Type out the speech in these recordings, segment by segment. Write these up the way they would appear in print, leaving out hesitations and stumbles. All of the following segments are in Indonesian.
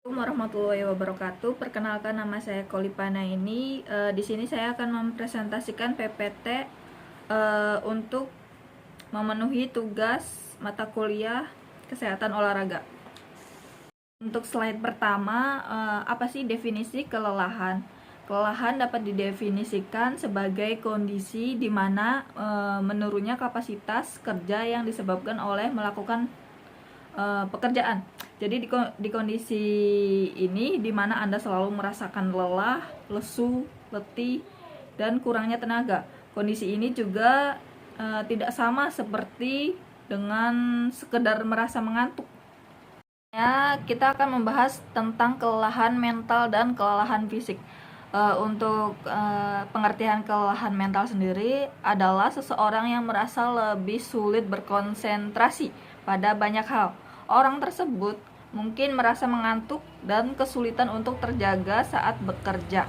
Assalamualaikum warahmatullahi wabarakatuh. Perkenalkan, nama saya Kolipana ini. Di sini saya akan mempresentasikan PPT untuk memenuhi tugas mata kuliah kesehatan olahraga. Untuk slide pertama, apa sih definisi kelelahan? Kelelahan dapat didefinisikan sebagai kondisi di mana menurunnya kapasitas kerja yang disebabkan oleh melakukan pekerjaan. Jadi di kondisi ini di mana Anda selalu merasakan lelah, lesu, letih, dan kurangnya tenaga. Kondisi ini juga tidak sama seperti dengan sekedar merasa mengantuk. Ya, kita akan membahas tentang kelelahan mental dan kelelahan fisik. Untuk pengertian kelelahan mental sendiri adalah seseorang yang merasa lebih sulit berkonsentrasi pada banyak hal. Orang tersebut mungkin merasa mengantuk dan kesulitan untuk terjaga saat bekerja.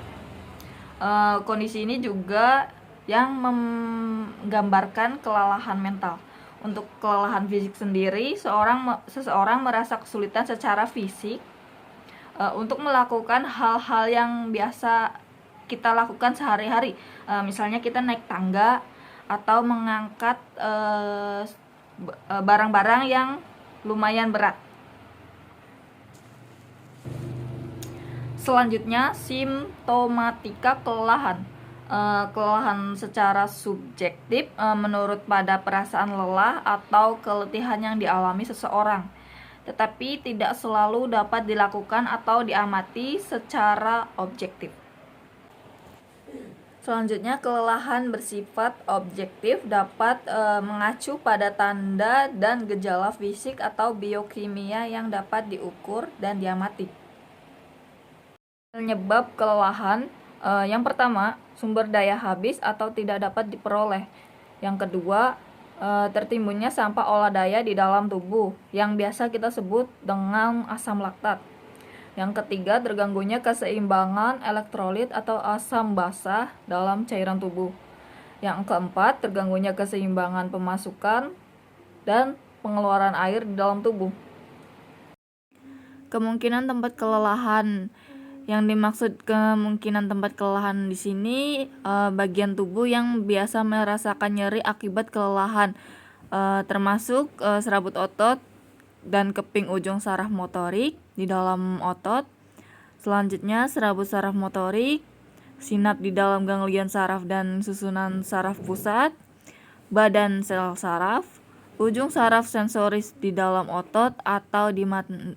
Kondisi ini juga yang menggambarkan kelelahan mental. Untuk kelelahan fisik sendiri, seseorang merasa kesulitan secara fisik untuk melakukan hal-hal yang biasa kita lakukan sehari-hari. Misalnya kita naik tangga atau mengangkat barang-barang yang lumayan berat. Selanjutnya, simptomatika kelelahan. Kelelahan secara subjektif menurut pada perasaan lelah atau keletihan yang dialami seseorang, tetapi tidak selalu dapat dilakukan atau diamati secara objektif. Selanjutnya, kelelahan bersifat objektif dapat mengacu pada tanda dan gejala fisik atau biokimia yang dapat diukur dan diamati. Penyebab kelelahan, yang pertama, sumber daya habis atau tidak dapat diperoleh. Yang kedua, tertimbunnya sampah olah daya di dalam tubuh yang biasa kita sebut dengan asam laktat. Yang ketiga, terganggunya keseimbangan elektrolit atau asam basa dalam cairan tubuh. Yang keempat, terganggunya keseimbangan pemasukan dan pengeluaran air di dalam tubuh. Kemungkinan tempat kelelahan. Yang dimaksud kemungkinan tempat kelelahan di sini bagian tubuh yang biasa merasakan nyeri akibat kelelahan, termasuk serabut otot dan keping ujung saraf motorik di dalam otot. Selanjutnya, serabut saraf motorik, sinap di dalam ganglion saraf dan susunan saraf pusat, badan sel saraf, ujung saraf sensoris di dalam otot atau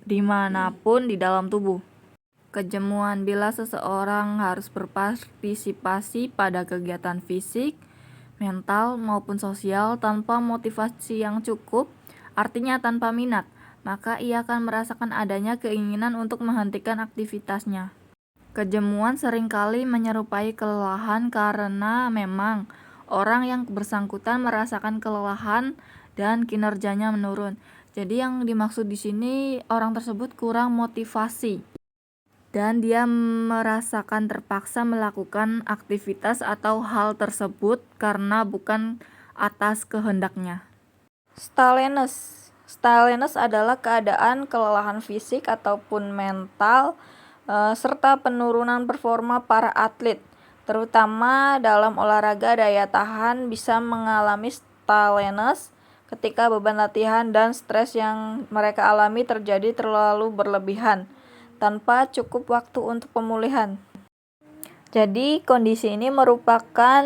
dimanapun di dalam tubuh. Kejemuan. Bila seseorang harus berpartisipasi pada kegiatan fisik, mental, maupun sosial tanpa motivasi yang cukup, artinya tanpa minat, maka ia akan merasakan adanya keinginan untuk menghentikan aktivitasnya. Kejemuan seringkali menyerupai kelelahan karena memang orang yang bersangkutan merasakan kelelahan dan kinerjanya menurun. Jadi yang dimaksud di sini orang tersebut kurang motivasi dan dia merasakan terpaksa melakukan aktivitas atau hal tersebut karena bukan atas kehendaknya. Stalenes adalah keadaan kelelahan fisik ataupun mental serta penurunan performa para atlet, terutama dalam olahraga daya tahan bisa mengalami stalenes ketika beban latihan dan stres yang mereka alami terjadi terlalu berlebihan tanpa cukup waktu untuk pemulihan. Jadi kondisi ini merupakan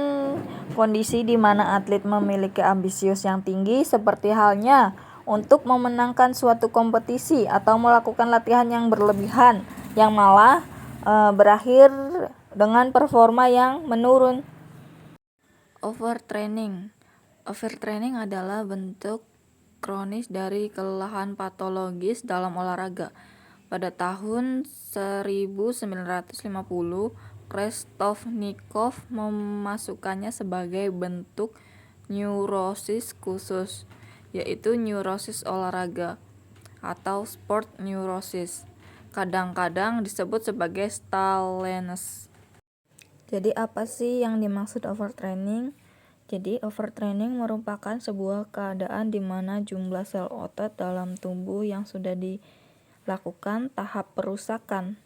kondisi di mana atlet memiliki ambisius yang tinggi seperti halnya untuk memenangkan suatu kompetisi atau melakukan latihan yang berlebihan yang malah berakhir dengan performa yang menurun. Overtraining adalah bentuk kronis dari kelelahan patologis dalam olahraga. Pada tahun 1950, Restovnikov memasukkannya sebagai bentuk neurosis khusus, yaitu neurosis olahraga atau sport neurosis. Kadang-kadang disebut sebagai stalenes. Jadi apa sih yang dimaksud overtraining? Jadi overtraining merupakan sebuah keadaan di mana jumlah sel otot dalam tubuh yang sudah lakukan tahap perusakan.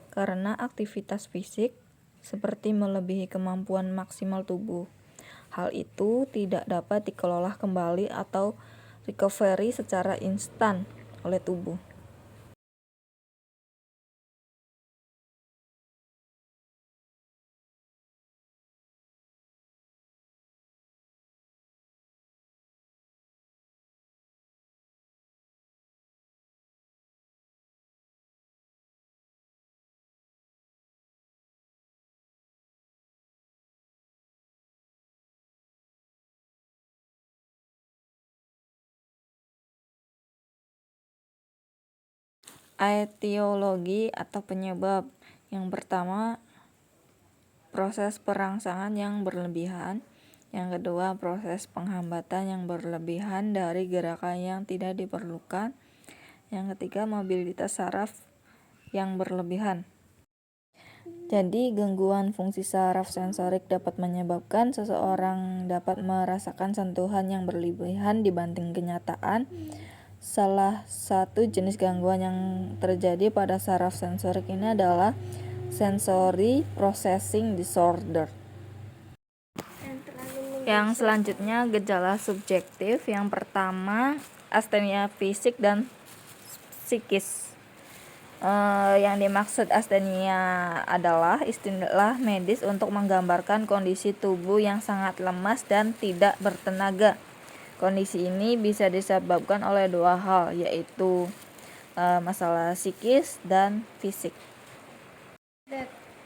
Karena aktivitas fisik seperti melebihi kemampuan maksimal tubuh. Hal itu tidak dapat dikelola kembali atau recovery secara instan oleh tubuh. Etiologi atau penyebab. Yang pertama, proses perangsangan yang berlebihan. Yang kedua, proses penghambatan yang berlebihan dari gerakan yang tidak diperlukan. Yang ketiga, mobilitas saraf yang berlebihan. Jadi, gangguan fungsi saraf sensorik dapat menyebabkan seseorang dapat merasakan sentuhan yang berlebihan dibanding kenyataan. Salah satu jenis gangguan yang terjadi pada saraf sensorik ini adalah sensory processing disorder. Yang selanjutnya, gejala subjektif. Yang pertama, astenia fisik dan psikis. Yang dimaksud astenia adalah istilah medis untuk menggambarkan kondisi tubuh yang sangat lemas dan tidak bertenaga. Kondisi ini bisa disebabkan oleh dua hal, yaitu masalah psikis dan fisik.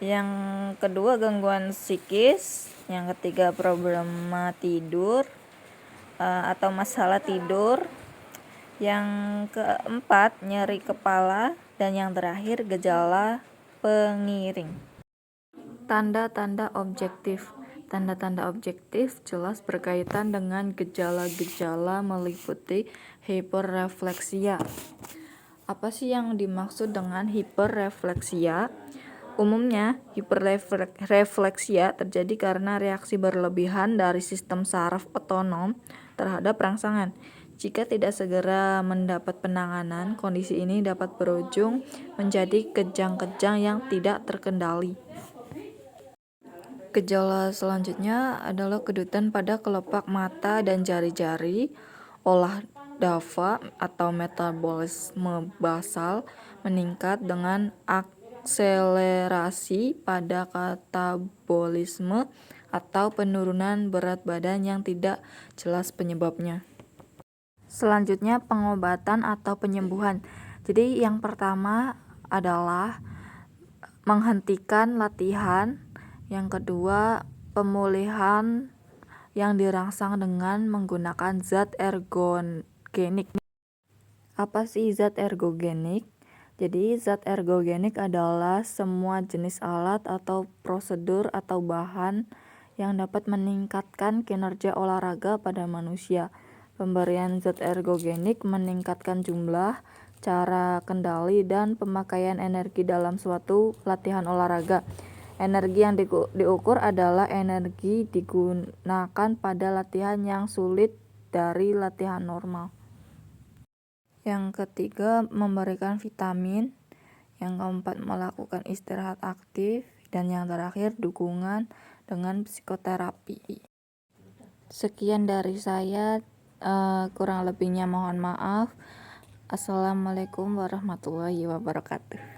Yang kedua, gangguan psikis. Yang ketiga, problema tidur atau masalah tidur. Yang keempat, nyeri kepala. Dan yang terakhir, gejala pengiring. Tanda-tanda objektif. Tanda-tanda objektif jelas berkaitan dengan gejala-gejala meliputi hiperrefleksia. Apa sih yang dimaksud dengan hiperrefleksia? Umumnya, hiperrefleksia terjadi karena reaksi berlebihan dari sistem saraf otonom terhadap rangsangan. Jika tidak segera mendapat penanganan, kondisi ini dapat berujung menjadi kejang-kejang yang tidak terkendali. Gejala selanjutnya adalah kedutan pada kelopak mata dan jari-jari, olah dava atau metabolisme basal meningkat dengan akselerasi pada katabolisme atau penurunan berat badan yang tidak jelas penyebabnya. Selanjutnya, pengobatan atau penyembuhan. Jadi yang pertama adalah menghentikan latihan. Yang kedua, pemulihan yang dirangsang dengan menggunakan zat ergogenik. Apa sih zat ergogenik? Jadi zat ergogenik adalah semua jenis alat atau prosedur atau bahan yang dapat meningkatkan kinerja olahraga pada manusia. Pemberian zat ergogenik meningkatkan jumlah, cara kendali, dan pemakaian energi dalam suatu latihan olahraga. Energi yang diukur adalah energi digunakan pada latihan yang sulit dari latihan normal. Yang ketiga, memberikan vitamin. Yang keempat, melakukan istirahat aktif. Dan yang terakhir, dukungan dengan psikoterapi. Sekian dari saya, kurang lebihnya mohon maaf. Assalamualaikum warahmatullahi wabarakatuh.